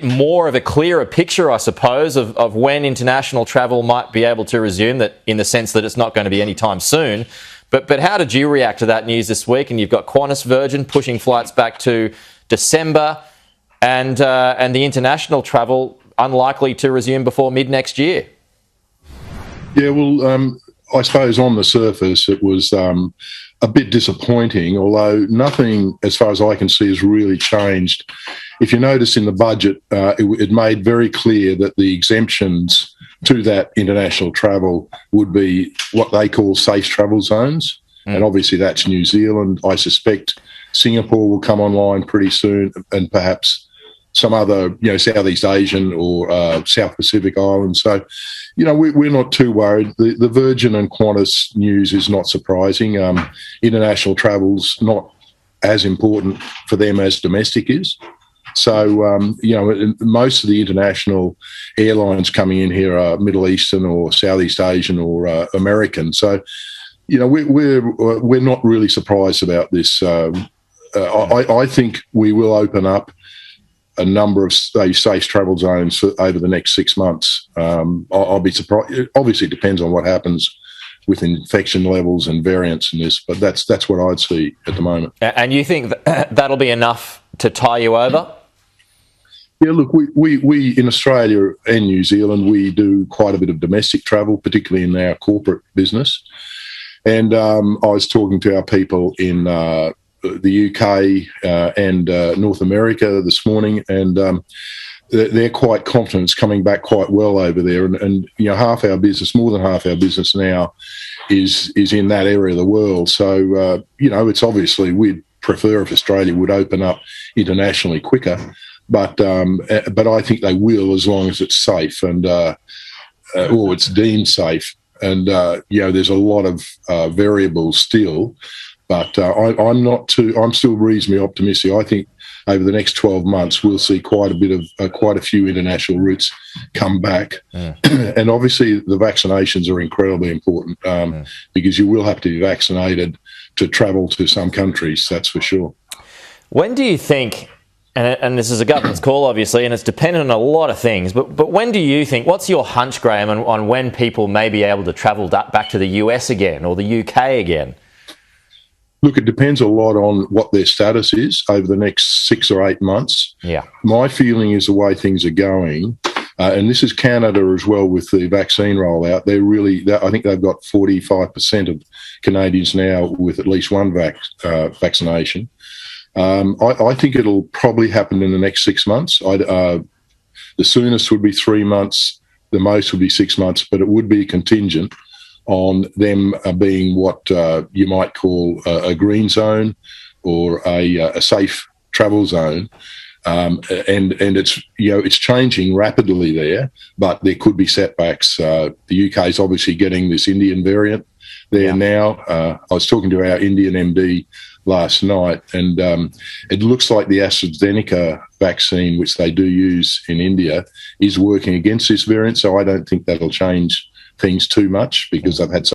bit more of a clearer picture, I suppose, of when international travel might be able to resume, that in the sense that it's not going to be anytime soon. But how did you react to that news this week? And you've got Qantas, Virgin pushing flights back to December, and the international travel unlikely to resume before mid next year. Yeah, well, I suppose on the surface it was a bit disappointing, although nothing, as far as I can see, has really changed. If you notice in the budget, it made very clear that the exemptions to that international travel would be what they call safe travel zones. And obviously that's New Zealand. I suspect Singapore will come online pretty soon, and perhaps some other, Southeast Asian or South Pacific islands. So, we're not too worried. The Virgin and Qantas news is not surprising. International travel's not as important for them as domestic is. So, most of the international airlines coming in here are Middle Eastern or Southeast Asian or American. So, we're not really surprised about this. I think we will open up a number of safe travel zones over the next 6 months. I'll be surprised. Obviously, it depends on what happens with infection levels and variants in this, but that's what I'd see at the moment. And you think that'll be enough to tie you over? Yeah, look, we in Australia and New Zealand, we do quite a bit of domestic travel, particularly in our corporate business. And I was talking to our people in the UK and North America this morning, and they're quite confident it's coming back quite well over there. And half our business, more than half our business now, is in that area of the world. So it's obviously we'd prefer if Australia would open up internationally quicker, but I think they will, as long as it's safe and or it's deemed safe. And there's a lot of variables still. But I'm still reasonably optimistic. I think over the next 12 months, we'll see quite a few international routes come back. And obviously the vaccinations are incredibly important because you will have to be vaccinated to travel to some countries, that's for sure. When do you think, and this is a government's call obviously, and it's dependent on a lot of things, but when do you think, what's your hunch, Graham, on when people may be able to travel back to the US again or the UK again? Look, it depends a lot on what their status is over the next 6 or 8 months. Yeah. My feeling is the way things are going, and this is Canada as well with the vaccine rollout, I think they've got 45% of Canadians now with at least one vaccination. I think it'll probably happen in the next 6 months. The soonest would be 3 months, the most would be 6 months, but it would be contingent on them being what you might call a green zone or a safe travel zone, and it's changing rapidly there, but there could be setbacks. The UK is obviously getting this Indian variant there now. I was talking to our Indian MD last night, and it looks like the AstraZeneca vaccine, which they do use in India, is working against this variant. So I don't think that'll change things too much because I've had